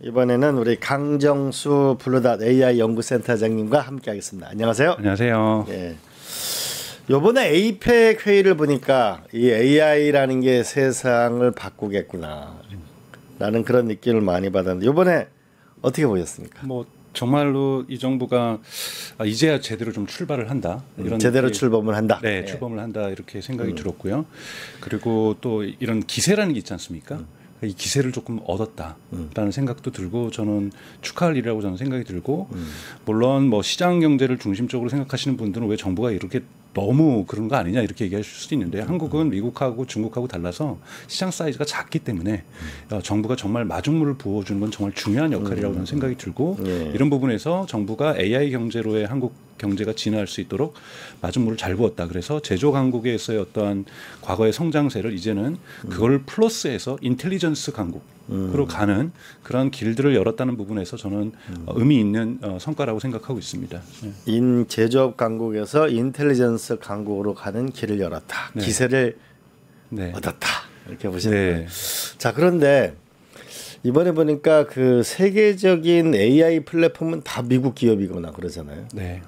이번에는 우리 강정수 블루닷 AI 연구센터장님과 함께하겠습니다. 안녕하세요. 안녕하세요. 예. 요번에 에이펙 회의를 보니까 이 AI라는 게 세상을 바꾸겠구나 라는 그런 느낌을 많이 받았는데 요번에 어떻게 보셨습니까? 뭐 정말로 이 정부가 이제야 제대로 좀 출발을 한다. 이런 제대로 출범을 한다. 네, 출범을 한다 이렇게 생각이 들었고요. 그리고 또 이런 기세라는 게 있지 않습니까? 이 기세를 조금 얻었다라는 생각도 들고 저는 축하할 일이라고 저는 생각이 들고 물론 뭐 시장 경제를 중심적으로 생각하시는 분들은 왜 정부가 이렇게 너무 그런 거 아니냐 이렇게 얘기하실 수도 있는데 한국은 미국하고 중국하고 달라서 시장 사이즈가 작기 때문에 정부가 정말 마중물을 부어주는 건 정말 중요한 역할이라고 저는 생각이 들고 이런 부분에서 정부가 AI 경제로의 한국 경제가 진화할 수 있도록 마중물을 잘 부었다. 그래서 제조 강국에서의 어떠한 과거의 성장세를 이제는 그걸 플러스해서 인텔리전스 강국으로 가는 그런 길들을 열었다는 부분에서 저는 의미 있는 성과라고 생각하고 있습니다. 제조업 강국에서 인텔리전스 강국으로 가는 길을 열었다. 네. 기세를 네. 얻었다. 이렇게 보시는 네. 거예요. 자, 그런데 이번에 보니까 그 세계적인 AI 플랫폼은 다 미국 기업이거나 그러잖아요. 네.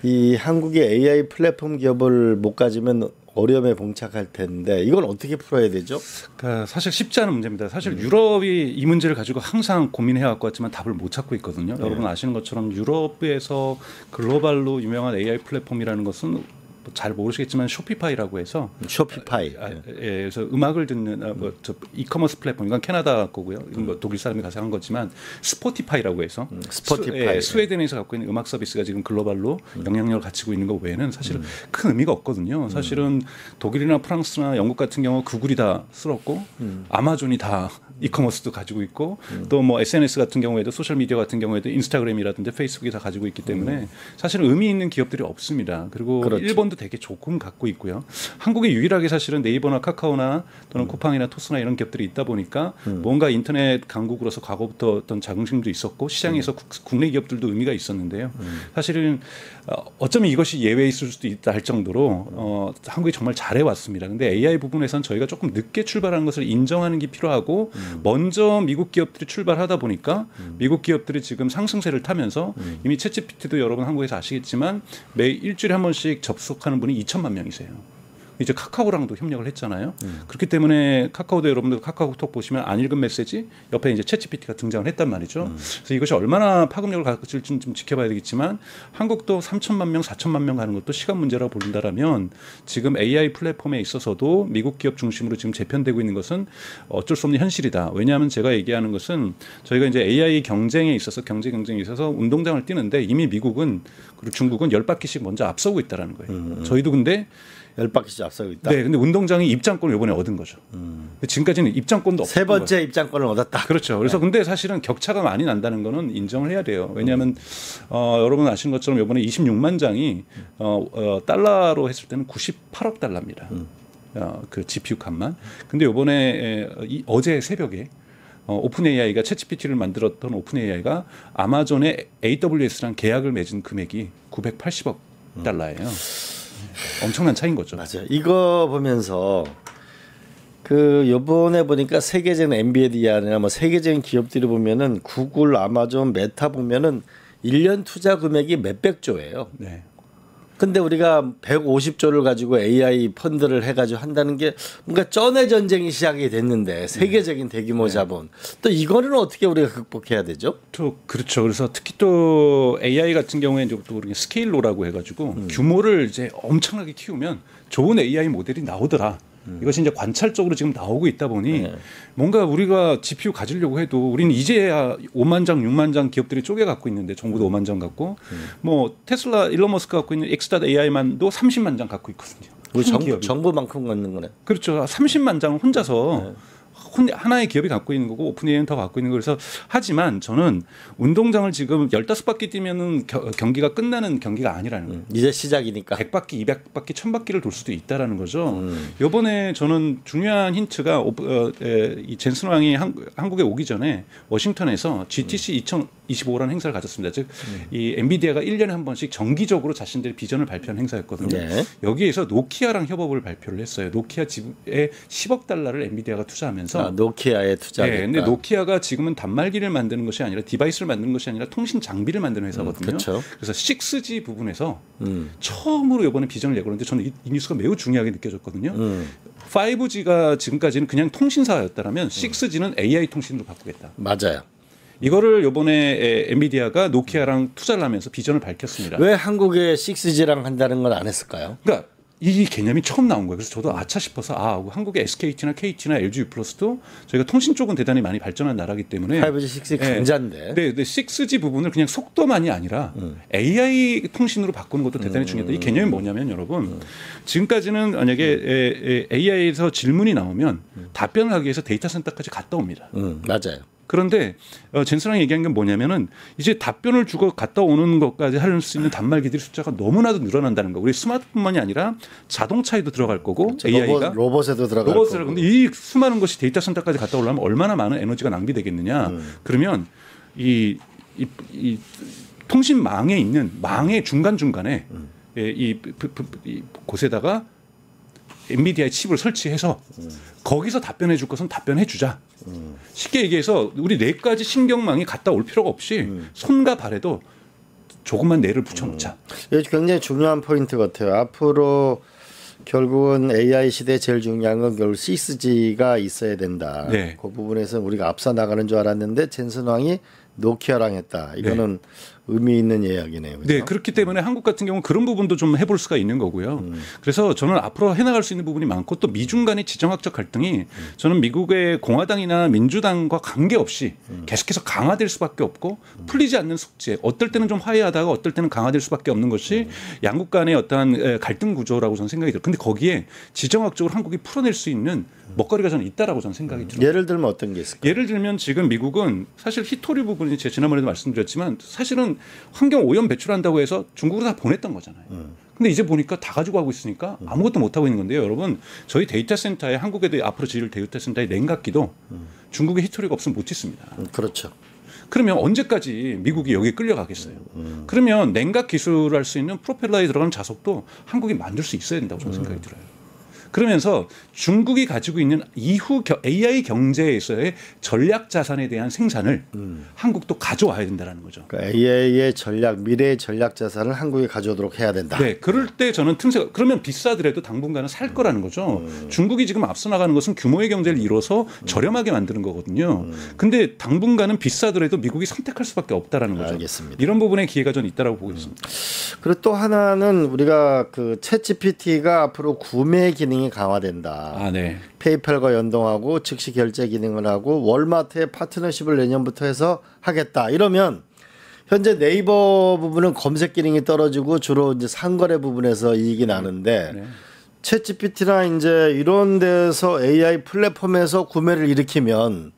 이 한국의 AI 플랫폼 기업을 못 가지면 어려움에 봉착할 텐데 이건 어떻게 풀어야 되죠? 그러니까 사실 쉽지 않은 문제입니다. 사실 유럽이 이 문제를 가지고 항상 고민해 왔고 왔지만 답을 못 찾고 있거든요. 여러분 아시는 것처럼 유럽에서 글로벌로 유명한 AI 플랫폼이라는 것은 잘 모르시겠지만 쇼피파이라고 해서 쇼피파이. 그래서 음악을 듣는 이커머스 플랫폼 이건 캐나다 거고요. 이건 뭐 독일 사람이 가서 한 거지만 스포티파이라고 해서 스포티파이. 스웨덴에서 갖고 있는 음악 서비스가 지금 글로벌로 영향력을 갖추고 있는 거 외에는 사실은 큰 의미가 없거든요. 사실은 독일이나 프랑스나 영국 같은 경우 구글이 다 쓸었고 아마존이 다 이커머스도 가지고 있고 또 뭐 SNS 같은 경우에도 소셜 미디어 같은 경우에도 인스타그램이라든지 페이스북이 다 가지고 있기 때문에 사실은 의미 있는 기업들이 없습니다. 그리고 그렇죠. 일본도 되게 조금 갖고 있고요. 한국에 유일하게 사실은 네이버나 카카오나 또는 쿠팡이나 토스나 이런 기업들이 있다 보니까 뭔가 인터넷 강국으로서 과거부터 어떤 자긍심도 있었고 시장에서 국내 기업들도 의미가 있었는데요. 사실은 어쩌면 이것이 예외일 수도 있다 할 정도로 한국이 정말 잘해왔습니다. 근데 AI 부분에선 저희가 조금 늦게 출발하는 것을 인정하는 게 필요하고 먼저 미국 기업들이 출발하다 보니까 미국 기업들이 지금 상승세를 타면서 이미 챗GPT도 여러분 한국에서 아시겠지만 매 일주일에 한 번씩 접속하는 분이 2천만 명이세요. 이제 카카오랑도 협력을 했잖아요. 그렇기 때문에 카카오도 여러분들 카카오톡 보시면 안 읽은 메시지 옆에 이제 챗GPT가 등장을 했단 말이죠. 그래서 이것이 얼마나 파급력을 가질지는 좀 지켜봐야 되겠지만 한국도 3천만 명, 4천만 명 가는 것도 시간 문제라고 본다라면 지금 AI 플랫폼에 있어서도 미국 기업 중심으로 지금 재편되고 있는 것은 어쩔 수 없는 현실이다. 왜냐하면 제가 얘기하는 것은 저희가 이제 AI 경쟁에 있어서 경제 경쟁에 있어서 운동장을 뛰는데 이미 미국은 그리고 중국은 10바퀴씩 먼저 앞서고 있다라는 거예요. 저희도 근데 10바퀴씩 앞서고 있다. 네, 근데 운동장이 입장권을 이번에 얻은 거죠. 지금까지는 입장권도 없었던 세 번째 거예요. 입장권을 얻었다. 그렇죠. 그래서 근데 사실은 격차가 많이 난다는 거는 인정을 해야 돼요. 왜냐하면 여러분 아시는 것처럼 이번에 26만 장이 달러로 했을 때는 98억 달러입니다. 그 GPU 값만. 근데 이번에 어제 새벽에 오픈 AI가 챗GPT를 만들었던 오픈 AI가 아마존의 AWS랑 계약을 맺은 금액이 980억 달러예요. 엄청난 차이인 거죠. 맞아요. 이거 보면서 그 요번에 보니까 세계적인 엔비디아나 뭐 세계적인 기업들이 보면은 구글, 아마존, 메타 보면은 1년 투자 금액이 몇백 조예요. 네. 근데 우리가 150조를 가지고 AI 펀드를 해가지고 한다는 게 뭔가 쩐의 전쟁이 시작이 됐는데 세계적인 대규모 자본 또 이거는 어떻게 우리가 극복해야 되죠? 또 그렇죠. 그래서 특히 또 AI 같은 경우에 이제 또 우리가 스케일로라고 해가지고 규모를 이제 엄청나게 키우면 좋은 AI 모델이 나오더라. 이것이 이제 관찰적으로 지금 나오고 있다 보니 뭔가 우리가 GPU 가지려고 해도 우리는 이제야 5만 장, 6만 장 기업들이 쪼개 갖고 있는데 정부도 5만 장 갖고 뭐 테슬라 일론 머스크 갖고 있는 X.AI만도 30만 장 갖고 있거든요. 우리 정부만큼 갖는 거네. 그렇죠. 30만 장을 혼자서 하나의 기업이 갖고 있는 거고 오픈 AI는 더 갖고 있는 거. 그래서 하지만 저는 운동장을 지금 15바퀴 뛰면은 경기가 끝나는 경기가 아니라는 거예요. 이제 시작이니까. 100바퀴, 200바퀴, 1000바퀴를 돌 수도 있다라는 거죠. 이번에 저는 중요한 힌트가 이 젠슨 왕이 한국에 오기 전에 워싱턴에서 GTC 25라는 행사를 가졌습니다. 즉, 이 엔비디아가 1년에 한 번씩 정기적으로 자신들의 비전을 발표하는 행사였거든요. 네. 여기에서 노키아랑 협업을 발표를 했어요. 노키아 지분에 10억 달러를 엔비디아가 투자하면서 노키아에 투자했다. 네, 근데 노키아가 지금은 단말기를 만드는 것이 아니라 디바이스를 만드는 것이 아니라 통신 장비를 만드는 회사거든요. 그렇죠. 그래서 6G 부분에서 처음으로 이번에 비전을 내걸었는데 저는 이 뉴스가 매우 중요하게 느껴졌거든요. 5G가 지금까지는 그냥 통신사였다면 6G는 AI 통신으로 바꾸겠다. 맞아요. 이거를 이번에 엔비디아가 노키아랑 투자를 하면서 비전을 밝혔습니다. 왜 한국에 6G랑 한다는 건 안 했을까요? 그러니까 이 개념이 처음 나온 거예요. 그래서 저도 아차 싶어서 한국의 SKT나 KT나 LG U+도 저희가 통신 쪽은 대단히 많이 발전한 나라이기 때문에 5G, 6G 강자인데. 네, 6G 부분을 그냥 속도만이 아니라 AI 통신으로 바꾸는 것도 대단히 중요하다. 이 개념이 뭐냐면 여러분 지금까지는 만약에 AI에서 질문이 나오면 답변을 하기 위해서 데이터 센터까지 갔다 옵니다. 맞아요. 그런데 젠스랑 얘기한 건 뭐냐면은 이제 답변을 주고 갔다 오는 것까지 할 수 있는 단말기들의 숫자가 너무나도 늘어난다는 거. 우리 스마트폰만이 아니라 자동차에도 들어갈 거고 그렇죠. AI가 로봇에도 들어갈 거고. 근데 이 수많은 것이 데이터 센터까지 갔다 오려면 얼마나 많은 에너지가 낭비되겠느냐. 그러면 이 통신망에 있는 망의 중간중간에 이 곳에다가 엔비디아의 칩을 설치해서 거기서 답변해 줄 것은 답변해 주자. 쉽게 얘기해서 우리 뇌까지 신경망이 갔다 올 필요가 없이 손과 발에도 조금만 뇌를 붙여놓자. 이게 굉장히 중요한 포인트 같아요. 앞으로 결국은 AI 시대에 제일 중요한 건 결국 6G가 있어야 된다. 네. 그 부분에서 우리가 앞서 나가는 줄 알았는데 젠슨 왕이 노키아랑 했다. 이거는 의미 있는 이야기네요. 그렇죠? 네, 그렇기 때문에 한국 같은 경우는 그런 부분도 좀 해볼 수가 있는 거고요. 그래서 저는 앞으로 해나갈 수 있는 부분이 많고 또 미중 간의 지정학적 갈등이 저는 미국의 공화당이나 민주당과 관계없이 계속해서 강화될 수밖에 없고 풀리지 않는 숙제. 어떨 때는 좀 화해하다가 어떨 때는 강화될 수밖에 없는 것이 양국 간의 어떠한 갈등 구조라고 저는 생각이 들어요. 근데 거기에 지정학적으로 한국이 풀어낼 수 있는 먹거리가 저는 있다라고 저는 생각이 들어요. 예를 들면 어떤 게 있을까요? 예를 들면 지금 미국은 사실 히토리 부분이 제가 지난번에도 말씀드렸지만 사실은 환경 오염 배출한다고 해서 중국으로 다 보냈던 거잖아요. 근데 이제 보니까 다 가지고 가고 있으니까 아무것도 못 하고 있는 건데요. 여러분 저희 데이터 센터에 한국에도 앞으로 지을 데이터 센터의 냉각기도 중국의 히토리가 없으면 못 짓습니다. 그렇죠. 그러면 언제까지 미국이 여기에 끌려가겠어요. 그러면 냉각 기술을 할 수 있는 프로펠러에 들어가는 자석도 한국이 만들 수 있어야 된다고 저는 생각이 들어요. 그러면서 중국이 가지고 있는 이후 AI 경제에서의 전략 자산에 대한 생산을 한국도 가져와야 된다는 거죠. 그러니까 AI의 전략, 미래의 전략 자산을 한국에 가져오도록 해야 된다. 네, 그럴 때 저는 틈새 그러면 비싸더라도 당분간은 살 거라는 거죠. 중국이 지금 앞서 나가는 것은 규모의 경제를 이뤄서 저렴하게 만드는 거거든요. 근데 당분간은 비싸더라도 미국이 선택할 수밖에 없다라는 거죠. 알겠습니다. 이런 부분에 기회가 전 있다라고 보고 있습니다. 그리고 또 하나는 우리가 그 챗GPT가 앞으로 구매 기능이 강화된다. 아, 네. 페이팔과 연동하고 즉시 결제 기능을 하고 월마트에 파트너십을 내년부터 해서 하겠다. 이러면 현재 네이버 부분은 검색 기능이 떨어지고 주로 이제 상거래 부분에서 이익이 나는데 네. 챗GPT나 이제 이런 데서 AI 플랫폼에서 구매를 일으키면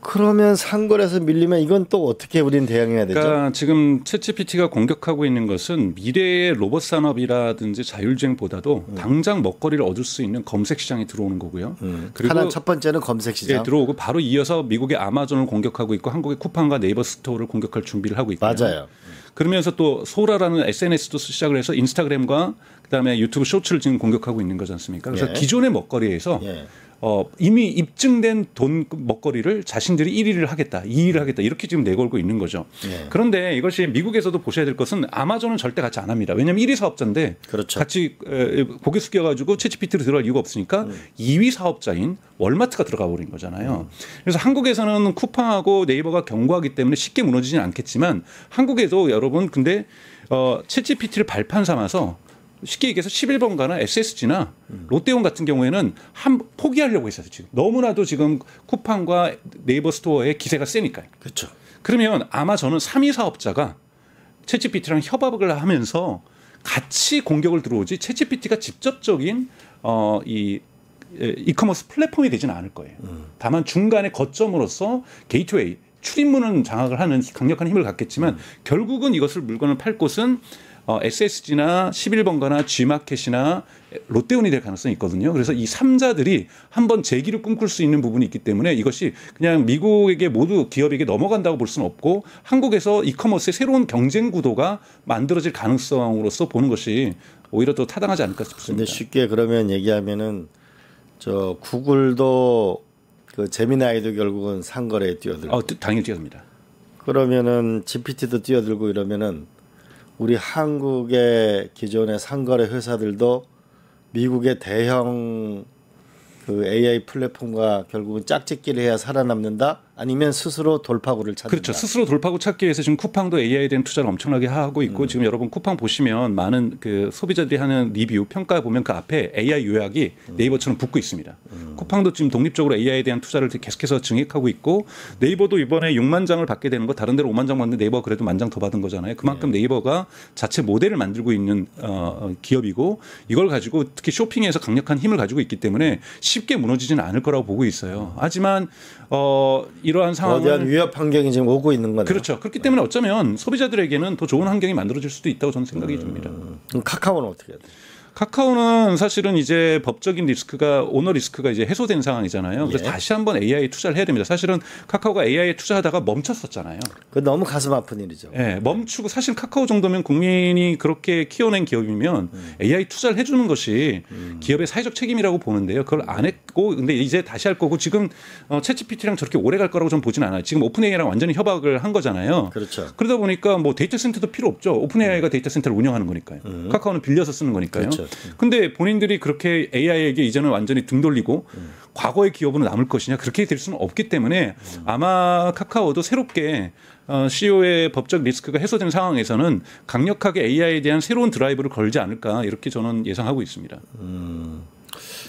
그러면 상거래에서 밀리면 이건 또 어떻게 우리는 대응해야 되죠? 그러니까 지금 챗GPT가 공격하고 있는 것은 미래의 로봇 산업이라든지 자율주행보다도 당장 먹거리를 얻을 수 있는 검색 시장에 들어오는 거고요. 그리고 하나 첫 번째는 검색 시장. 예, 들어오고 바로 이어서 미국의 아마존을 공격하고 있고 한국의 쿠팡과 네이버 스토어를 공격할 준비를 하고 있고요. 맞아요. 그러면서 또 소라라는 SNS도 시작을 해서 인스타그램과 그다음에 유튜브 쇼츠를 지금 공격하고 있는 거지 않습니까? 그래서 예. 기존의 먹거리에서 예. 이미 입증된 돈 먹거리를 자신들이 1위를 하겠다, 2위를 하겠다 이렇게 지금 내걸고 있는 거죠. 예. 그런데 이것이 미국에서도 보셔야 될 것은 아마존은 절대 같이 안 합니다. 왜냐하면 1위 사업자인데 그렇죠. 같이 고개 숙여가지고 챗GPT로 들어갈 이유가 없으니까 2위 사업자인 월마트가 들어가 버린 거잖아요. 그래서 한국에서는 쿠팡하고 네이버가 견고하기 때문에 쉽게 무너지지는 않겠지만 한국에도 여러분 근데 챗GPT를 발판 삼아서 쉽게 얘기해서 11번가나 SSG나 롯데온 같은 경우에는 포기하려고 했어요. 지금 너무나도 지금 쿠팡과 네이버 스토어의 기세가 세니까요. 그렇죠. 그러면 아마 저는 3위 사업자가 챗GPT랑 협업을 하면서 같이 공격을 들어오지 챗GPT가 직접적인 이커머스 플랫폼이 되지는 않을 거예요. 다만 중간에 거점으로서 게이트웨이 출입문은 장악을 하는 강력한 힘을 갖겠지만 결국은 이것을 물건을 팔 곳은 SSG나 11번가나 G마켓이나 롯데온이 될 가능성이 있거든요. 그래서 이 3자들이 한번 재기를 꿈꿀 수 있는 부분이 있기 때문에 이것이 그냥 미국에게 모두 기업에게 넘어간다고 볼 수는 없고 한국에서 이커머스의 새로운 경쟁 구도가 만들어질 가능성으로서 보는 것이 오히려 더 타당하지 않을까 싶습니다. 근데 쉽게 그러면 얘기하면은 저 구글도 그 제미나이도 결국은 상거래에 뛰어들고 당연히 뛰어듭니다. 그러면은 GPT도 뛰어들고 이러면은 우리 한국의 기존의 상거래 회사들도 미국의 대형 그 AI 플랫폼과 결국은 짝짓기를 해야 살아남는다? 아니면 스스로 돌파구를 찾는다? 그렇죠. 스스로 돌파구 찾기 위해서 지금 쿠팡도 AI에 대한 투자를 엄청나게 하고 있고 지금 여러분 쿠팡 보시면 많은 그 소비자들이 하는 리뷰 평가 보면 그 앞에 AI 요약이 네이버처럼 붙고 있습니다. 쿠팡도 지금 독립적으로 AI에 대한 투자를 계속해서 증액하고 있고 네이버도 이번에 6만 장을 받게 되는 거 다른 데로 5만 장 받는데 네이버가 그래도 1만 장 더 받은 거잖아요. 그만큼 네이버가 자체 모델을 만들고 있는 기업이고 이걸 가지고 특히 쇼핑에서 강력한 힘을 가지고 있기 때문에 쉽게 무너지지는 않을 거라고 보고 있어요. 하지만 이러한 상황은 거대한 위협 환경이 지금 오고 있는 거네요. 그렇죠. 그렇기 때문에 어쩌면 소비자들에게는 더 좋은 환경이 만들어질 수도 있다고 저는 생각이 듭니다. 그럼 카카오는 어떻게 해야 돼요? 카카오는 사실은 이제 법적인 리스크가 오너 리스크가 이제 해소된 상황이잖아요. 그래서 예. 다시 한번 AI에 투자를 해야 됩니다. 사실은 카카오가 AI에 투자하다가 멈췄었잖아요. 그 너무 가슴 아픈 일이죠. 네, 멈추고 사실 카카오 정도면 국민이 그렇게 키워낸 기업이면 AI 투자를 해주는 것이 기업의 사회적 책임이라고 보는데요. 그걸 안 했고 근데 이제 다시 할 거고 지금 챗GPT랑 저렇게 오래 갈 거라고 저는 보진 않아요. 지금 오픈 AI랑 완전히 협약을 한 거잖아요. 그렇죠. 그러다 보니까 뭐 데이터 센터도 필요 없죠. 오픈 AI가 데이터 센터를 운영하는 거니까요. 카카오는 빌려서 쓰는 거니까요. 그렇죠. 근데 본인들이 그렇게 AI에게 이제는 완전히 등 돌리고 과거의 기업으로 남을 것이냐 그렇게 될 수는 없기 때문에 아마 카카오도 새롭게 CEO의 법적 리스크가 해소된 상황에서는 강력하게 AI에 대한 새로운 드라이브를 걸지 않을까 이렇게 저는 예상하고 있습니다.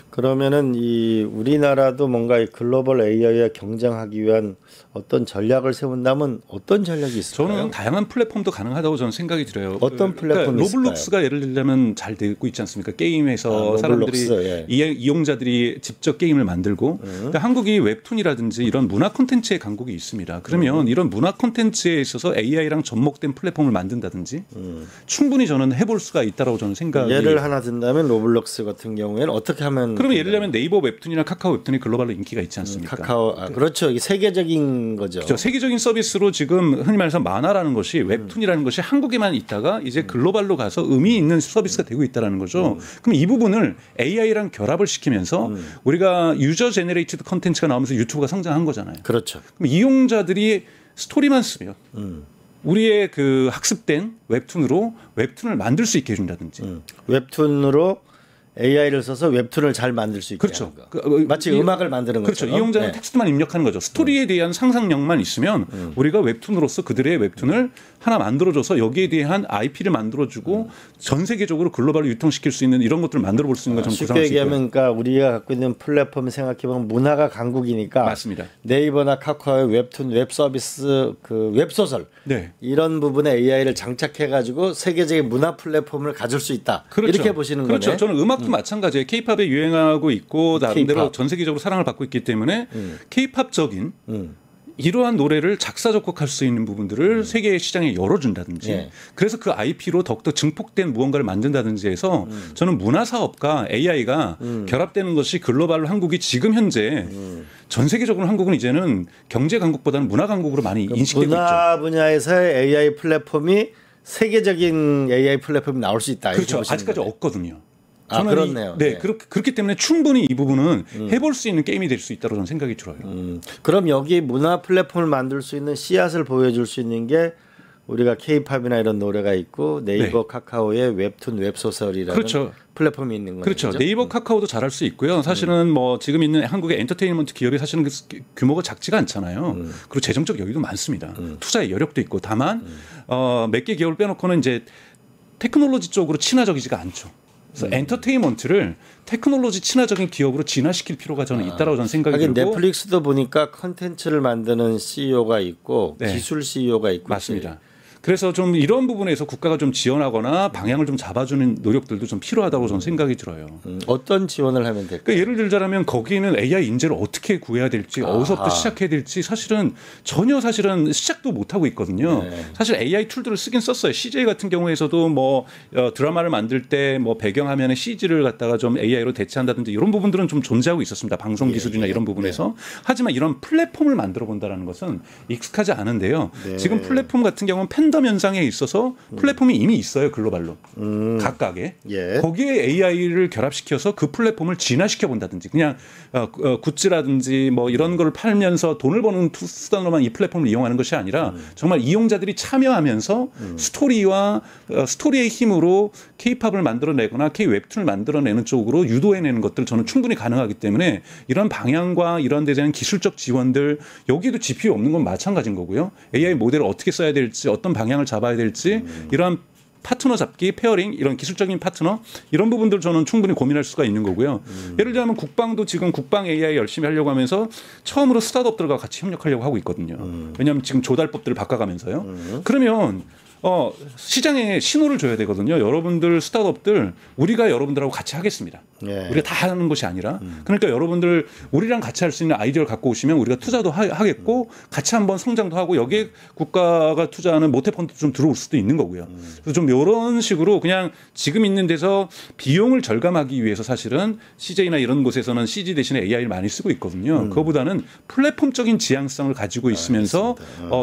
그러면은 이 우리나라도 뭔가 이 글로벌 AI와 경쟁하기 위한 어떤 전략을 세운다면 어떤 전략이 있을까요? 저는 다양한 플랫폼도 가능하다고 저는 생각이 들어요. 어떤 플랫폼이 그러니까 로블록스가 예를 들자면 잘 되고 있지 않습니까? 게임에서 사람들이 로블록스, 예. 이용자들이 직접 게임을 만들고 그러니까 한국이 웹툰이라든지 이런 문화 콘텐츠의 강국이 있습니다. 그러면 이런 문화 콘텐츠에 있어서 AI랑 접목된 플랫폼을 만든다든지 충분히 저는 해볼 수가 있다라고 저는 생각이. 예를 하나 든다면 로블록스 같은 경우에는 어떻게 하면? 그러면 예를 들면 네이버 웹툰이나 카카오 웹툰이 글로벌로 인기가 있지 않습니까? 카카오 그렇죠. 이게 세계적인 거죠. 그렇죠. 세계적인 서비스로 지금 흔히 말해서 만화라는 것이 웹툰이라는 것이 한국에만 있다가 이제 글로벌로 가서 의미 있는 서비스가 되고 있다는 거죠. 그럼 이 부분을 AI랑 결합을 시키면서 우리가 유저 제너레이티드 컨텐츠가 나오면서 유튜브가 성장한 거잖아요. 그렇죠. 그럼 이용자들이 스토리만 쓰면 우리의 그 학습된 웹툰으로 웹툰을 만들 수 있게 해준다든지 웹툰으로 AI를 써서 웹툰을 잘 만들 수 있게 그렇죠. 하는 거. 마치 음악을 만드는 그렇죠. 것처럼. 이용자는 네. 텍스트만 입력하는 거죠. 스토리에 대한 상상력만 있으면 우리가 웹툰으로서 그들의 웹툰을 하나 만들어줘서 여기에 대한 IP를 만들어주고 전 세계적으로 글로벌로 유통시킬 수 있는 이런 것들을 만들어볼 수 있는 걸 좀 쉽게 구상할 수 있고요. 얘기하면 그러니까 우리가 갖고 있는 플랫폼 생각해보면 문화가 강국이니까 맞습니다. 네이버나 카카오의 웹툰, 웹 서비스, 그 웹소설 네. 이런 부분에 AI를 장착해가지고 세계적인 문화 플랫폼을 가질 수 있다. 그렇죠. 이렇게 보시는 그렇죠. 거네. 저는 음악도 마찬가지예요. K-팝에 유행하고 있고 나름대로 K-pop. 전 세계적으로 사랑을 받고 있기 때문에 K-팝적인 이러한 노래를 작사 작곡할 수 있는 부분들을 세계 시장에 열어준다든지 예. 그래서 그 IP로 더욱더 증폭된 무언가를 만든다든지 해서 저는 문화 사업과 AI가 결합되는 것이 글로벌 한국이 지금 현재 전 세계적으로 한국은 이제는 경제 강국보다는 문화 강국으로 많이 인식되고 문화 있죠. 분야에서의 AI 플랫폼이 세계적인 AI 플랫폼이 나올 수 있다. 이렇게 그렇죠. 보시는 아직까지 거네. 없거든요. 아, 그렇네요. 네, 네. 그렇기 때문에 충분히 이 부분은 해볼 수 있는 게임이 될 수 있다고 저는 생각이 들어요. 그럼 여기 문화 플랫폼을 만들 수 있는 씨앗을 보여줄 수 있는 게 우리가 K-팝이나 이런 노래가 있고 네이버, 네. 카카오의 웹툰, 웹소설이라는 그렇죠. 플랫폼이 있는 거죠. 그렇죠. 네이버, 카카오도 잘할 수 있고요. 사실은 뭐 지금 있는 한국의 엔터테인먼트 기업이 사실은 규모가 작지가 않잖아요. 그리고 재정적 여유도 많습니다. 투자의 여력도 있고 다만 몇 개 기업을 빼놓고는 이제 테크놀로지 쪽으로 친화적이지가 않죠. 그래서 엔터테인먼트를 테크놀로지 친화적인 기업으로 진화시킬 필요가 저는 있다라고 저는 생각이 하긴 들고 넷플릭스도 보니까 컨텐츠를 만드는 CEO가 있고 네. 기술 CEO가 있고 맞습니다. 그래서 좀 이런 부분에서 국가가 좀 지원하거나 방향을 좀 잡아주는 노력들도 좀 필요하다고 저는 생각이 들어요. 어떤 지원을 하면 될까요? 그러니까 예를 들자면 거기는 AI 인재를 어떻게 구해야 될지 어디서부터 시작해야 될지 사실은 전혀 사실은 시작도 못 하고 있거든요. 네. 사실 AI 툴들을 쓰긴 썼어요. CJ 같은 경우에서도 뭐 드라마를 만들 때 뭐 배경화면에 CG를 갖다가 좀 AI로 대체한다든지 이런 부분들은 좀 존재하고 있었습니다. 방송 기술이나 이런 부분에서. 하지만 이런 플랫폼을 만들어 본다라는 것은 익숙하지 않은데요. 네. 지금 플랫폼 같은 경우는 팬덤 현상에 있어서 플랫폼이 이미 있어요. 글로벌로. 각각에. 예. 거기에 AI를 결합시켜서 그 플랫폼을 진화시켜 본다든지 그냥 굿즈라든지 뭐 이런 걸 팔면서 돈을 버는 수단으로만 이 플랫폼을 이용하는 것이 아니라 정말 이용자들이 참여하면서 스토리와 스토리의 힘으로 K-팝을 만들어내거나 K-웹툰을 만들어내는 쪽으로 유도해내는 것들 저는 충분히 가능하기 때문에 이런 방향과 이런 데 대한 기술적 지원들 여기도 GPU 없는 건 마찬가지인 거고요. AI 모델을 어떻게 써야 될지 어떤 방향을 잡아야 될지 이러한 파트너 잡기, 페어링 이런 기술적인 파트너 이런 부분들 저는 충분히 고민할 수가 있는 거고요. 예를 들면 국방도 지금 국방 AI 열심히 하려고 하면서 처음으로 스타트업들과 같이 협력하려고 하고 있거든요. 왜냐하면 지금 조달법들을 바꿔가면서요. 그러면 시장에 신호를 줘야 되거든요. 여러분들 스타트업들 우리가 여러분들하고 같이 하겠습니다. 예. 우리가 다 하는 것이 아니라 그러니까 여러분들 우리랑 같이 할 수 있는 아이디어를 갖고 오시면 우리가 투자도 하겠고 같이 한번 성장도 하고 여기에 국가가 투자하는 모태펀드도 좀 들어올 수도 있는 거고요. 그래서 좀 이런 식으로 그냥 지금 있는 데서 비용을 절감하기 위해서 사실은 CJ나 이런 곳에서는 CG 대신에 AI를 많이 쓰고 있거든요. 그거보다는 플랫폼적인 지향성을 가지고 있으면서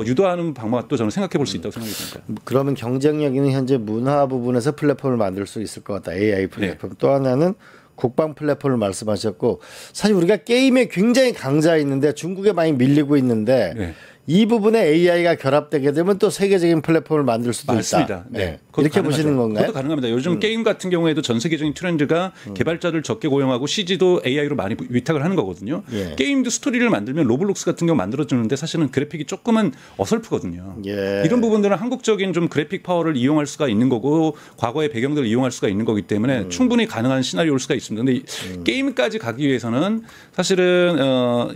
유도하는 방법도 저는 생각해 볼 수 있다고 생각이 듭니다. 그러면 경쟁력 있는 현재 문화 부분에서 플랫폼을 만들 수 있을 것 같다. AI 플랫폼. 네. 또 하나는 국방 플랫폼을 말씀하셨고 사실 우리가 게임에 굉장히 강자 있는데 중국에 많이 밀리고 있는데 네. 이 부분에 AI가 결합되게 되면 또 세계적인 플랫폼을 만들 수도 맞습니다. 있다. 네. 이렇게 보시는 건가요? 그것도 가능합니다. 요즘 게임 같은 경우에도 전 세계적인 트렌드가 개발자들 적게 고용하고 CG도 AI로 많이 위탁을 하는 거거든요. 예. 게임도 스토리를 만들면 로블록스 같은 경우 만들어주는데 사실은 그래픽이 조금은 어설프거든요. 예. 이런 부분들은 한국적인 좀 그래픽 파워를 이용할 수가 있는 거고 과거의 배경들을 이용할 수가 있는 거기 때문에 충분히 가능한 시나리오일 수가 있습니다. 그런데 게임까지 가기 위해서는 사실은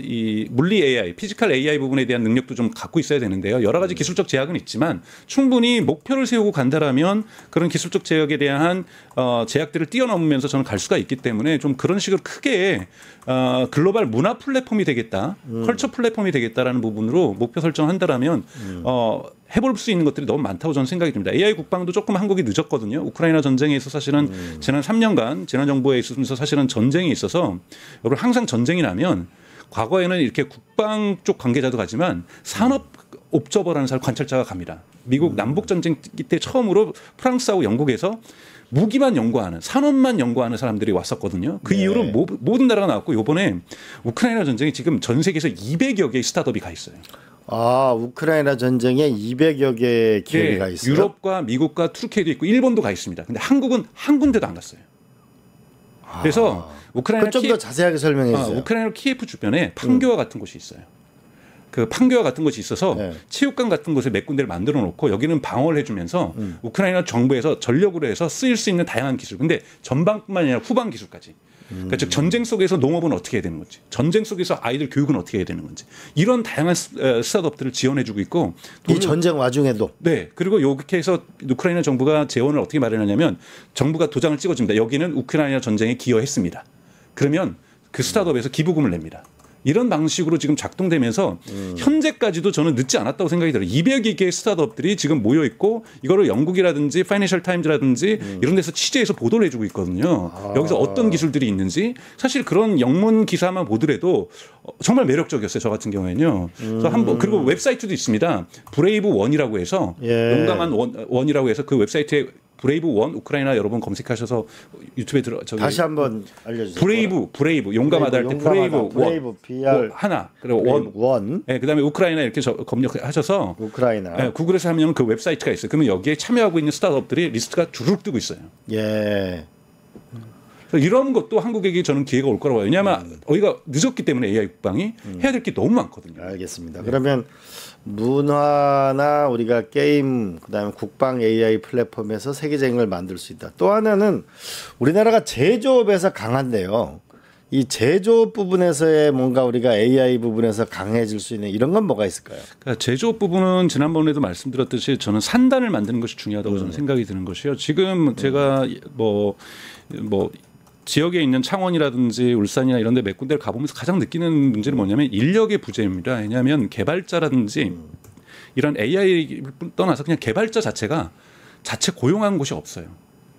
이 물리 AI, 피지컬 AI 부분에 대한 능력도 좀 갖고 있어야 되는데요. 여러 가지 기술적 제약은 있지만 충분히 목표를 세우고 간다라면 그런 기술적 제약에 대한 제약들을 뛰어넘으면서 저는 갈 수가 있기 때문에 좀 그런 식으로 크게 글로벌 문화 플랫폼이 되겠다, 컬처 플랫폼이 되겠다라는 부분으로 목표 설정한다라면 해볼 수 있는 것들이 너무 많다고 저는 생각이 듭니다. AI 국방도 조금 한국이 늦었거든요. 우크라이나 전쟁에서 사실은 지난 3년간 지난 정부에 있으면서 사실은 전쟁이 있어서 여러분 항상 전쟁이 나면 과거에는 이렇게 국방 쪽 관계자도 가지만 산업 옵저버라는 사람 관찰자가 갑니다. 미국 남북 전쟁 때 처음으로 프랑스하고 영국에서 무기만 연구하는 산업만 연구하는 사람들이 왔었거든요. 그 이후로 모든 나라가 나왔고 이번에 우크라이나 전쟁이 지금 전 세계에서 200여 개의 스타트업이 가 있어요. 아, 우크라이나 전쟁에 200여 개의 기업이 가 있어요. 유럽과 미국과 투르키에도 있고 일본도 가 있습니다. 근데 한국은 한 군데도 안 갔어요. 그래서 우크라이나 좀 더 자세하게 설명해 주세요. 우크라이나 키예프 주변에 판교와 같은 곳이 있어요. 그 판교와 같은 곳이 있어서 체육관 같은 곳에 몇 군데를 만들어 놓고 여기는 방어를 해주면서 우크라이나 정부에서 전력으로 해서 쓰일 수 있는 다양한 기술, 근데 전방뿐만 아니라 후방 기술까지. 그러니까 즉 전쟁 속에서 농업은 어떻게 해야 되는 건지, 전쟁 속에서 아이들 교육은 어떻게 해야 되는 건지 이런 다양한 스타트업들을 지원해주고 있고 이 전쟁 와중에도 그리고 이렇게 해서 우크라이나 정부가 재원을 어떻게 마련하냐면 정부가 도장을 찍어줍니다. 여기는 우크라이나 전쟁에 기여했습니다. 그러면 그 스타트업에서 기부금을 냅니다. 이런 방식으로 지금 작동되면서 현재까지도 저는 늦지 않았다고 생각이 들어요. 200여 개의 스타트업들이 지금 모여 있고 이거를 영국이라든지 파이낸셜 타임즈라든지 이런 데서 취재해서 보도를 해주고 있거든요. 여기서 어떤 기술들이 있는지 사실 그런 영문 기사만 보더라도 정말 매력적이었어요. 저 같은 경우에는요. 그래서 한번 그리고 웹사이트도 있습니다. 브레이브 원이라고 해서 용감한 원이라고 해서 그 웹사이트에 브레이브 원 우크라이나 여러분 검색하셔서 유튜브에 다시 한번 알려주세요. 브레이브 용감하다 할 때 브레이브 BR 하나 그리고 원. 네, 그다음에 우크라이나 이렇게 검색하셔서 우크라이나 구글에서 하면 그 웹사이트가 있어요. 그러면 여기에 참여하고 있는 스타트업들이 리스트가 주르륵 뜨고 있어요. 예. 이런 것도 한국에게 저는 기회가 올 거라고 봐요. 왜냐하면 우리가 늦었기 때문에 AI 국방이 해야 될 게 너무 많거든요. 알겠습니다. 그러면 문화나 우리가 게임 그다음에 국방 AI 플랫폼에서 세계적인 걸 만들 수 있다. 또 하나는 우리나라가 제조업에서 강한데요. 이 제조업 부분에서의 뭔가 우리가 AI 부분에서 강해질 수 있는 이런 건 뭐가 있을까요? 그러니까 제조업 부분은 지난번에도 말씀드렸듯이 저는 산단을 만드는 것이 중요하다고 저는 생각이 드는 것이요. 지금 제가 뭐 지역에 있는 창원이라든지 울산이나 이런 데 몇 군데를 가보면서 가장 느끼는 문제는 뭐냐면 인력의 부재입니다. 왜냐하면 개발자라든지 이런 AI를 떠나서 그냥 개발자 자체가 자체 고용한 곳이 없어요.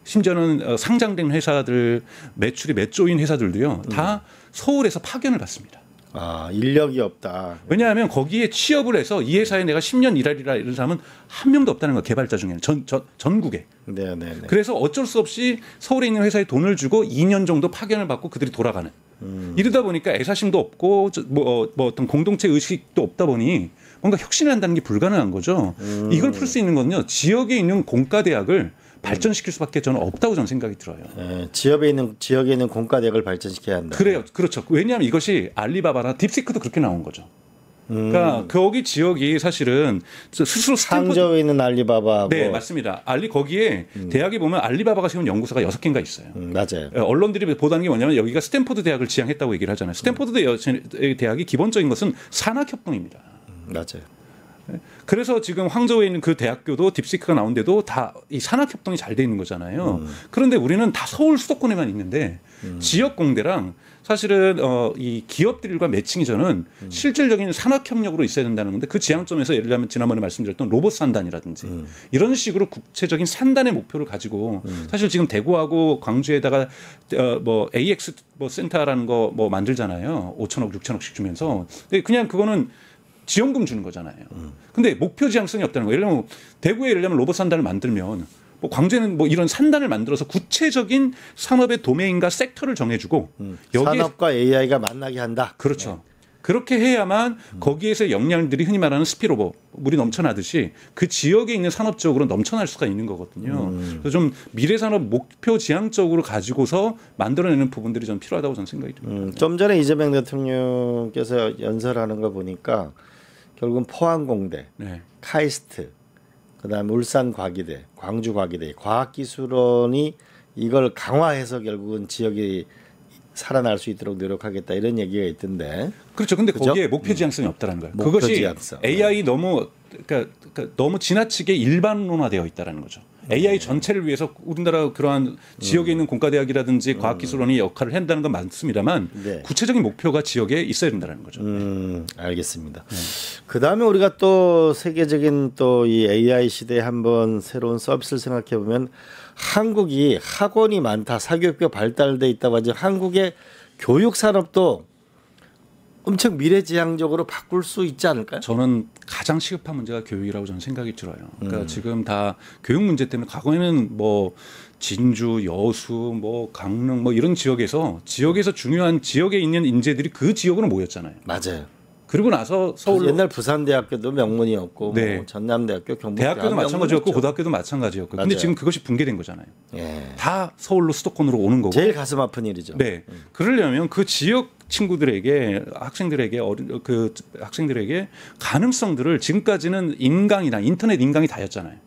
심지어는 상장된 회사들 매출이 몇 조인 회사들도요. 다 서울에서 파견을 받습니다. 아, 인력이 없다. 왜냐하면 거기에 취업을 해서 이 회사에 내가 10년 일하리라 이런 사람은 한 명도 없다는 거예요. 개발자 중에는 전국에. 네. 그래서 어쩔 수 없이 서울에 있는 회사에 돈을 주고 2년 정도 파견을 받고 그들이 돌아가는. 이러다 보니까 애사심도 없고 뭐 어떤 공동체 의식도 없다 보니 뭔가 혁신을 한다는 게 불가능한 거죠. 이걸 풀 수 있는 건요. 지역에 있는 공과대학을 발전시킬 수밖에 저는 없다고 저는 생각이 들어요. 지역에 있는 공과대학을 발전시켜야 한다. 그래요, 그렇죠. 왜냐하면 이것이 알리바바나 딥시크도 그렇게 나온 거죠. 그러니까 거기 지역이 사실은 스스로 상저에 있는 알리바바하고. 네, 맞습니다. 거기에 대학에 보면 알리바바가 세운 연구소가 6개인가 있어요. 맞아요. 언론들이 보도하는 게 뭐냐면 여기가 스탠포드 대학을 지향했다고 얘기를 하잖아요. 스탠포드 대학이 기본적인 것은 산학협동입니다. 맞아요. 그래서 지금 황저우에 있는 그 대학교도 딥시크가 나온데도 다 이 산학협동이 잘 돼 있는 거잖아요. 그런데 우리는 다 서울 수도권에만 있는데 지역 공대랑 사실은 이 기업들과 매칭이 저는 실질적인 산학협력으로 있어야 된다는 건데 그 지향점에서 예를 들면 지난번에 말씀드렸던 로봇 산단이라든지 이런 식으로 국제적인 산단의 목표를 가지고 사실 지금 대구하고 광주에다가 뭐 AX 뭐 센터라는 거 뭐 만들잖아요. 5천억 6천억씩 주면서 근데 그냥 그거는 지원금 주는 거잖아요. 근데 목표 지향성이 없다는 거예요. 예를 들면 대구에 예를 들면 로봇 산단을 만들면 뭐 광주에는 뭐 이런 산단을 만들어서 구체적인 산업의 도메인과 섹터를 정해주고 여기에 산업과 AI가 만나게 한다. 그렇죠. 그렇게 해야만 거기에서 역량들이 흔히 말하는 스피로버 물이 넘쳐나듯이 그 지역에 있는 산업 쪽으로 넘쳐날 수가 있는 거거든요. 그래서 좀 미래 산업 목표 지향적으로 가지고서 만들어내는 부분들이 좀 필요하다고 저는 생각이 듭니다. 좀 전에 이재명 대통령께서 연설하는 거 보니까 결국은 포항공대, 네. 카이스트, 그다음에 울산과기대, 광주과기대, 과학기술원이 이걸 강화해서 결국은 지역이 살아날 수 있도록 노력하겠다 이런 얘기가 있던데. 그렇죠. 근데 그죠? 거기에 목표 지향성이 없다는 거예요. 목표 그것이 지향성. AI 너무 그러니까 너무 지나치게 일반론화되어 있다는 거죠. AI 전체를 위해서 우리나라 그러한 지역에 있는 공과대학이라든지 과학기술원이 역할을 한다는 건 맞습니다만 네. 구체적인 목표가 지역에 있어야 된다는 거죠. 알겠습니다. 그다음에 우리가 또 세계적인 또 이 AI 시대에 한번 새로운 서비스를 생각해 보면 한국이 학원이 많다, 사교육비가 발달돼 있다고 하지 한국의 교육 산업도 엄청 미래지향적으로 바꿀 수 있지 않을까요? 저는 가장 시급한 문제가 교육이라고 저는 생각이 들어요. 그러니까 지금 다 교육 문제 때문에 과거에는 뭐 진주, 여수, 뭐 강릉 뭐 이런 지역에서 중요한 지역에 있는 인재들이 그 지역으로 모였잖아요. 맞아요. 그리고 나서 서울 옛날 부산대학교도 명문이었고 네. 뭐 전남대학교, 경북대학교 대학교도 마찬가지였고 고등학교도 마찬가지였고. 근데 지금 그것이 붕괴된 거잖아요. 예. 다 서울로 수도권으로 오는 거고. 제일 가슴 아픈 일이죠. 네. 그러려면 그 지역 친구들에게 학생들에게 가능성들을 지금까지는 인강이나 인터넷 인강이 다였잖아요.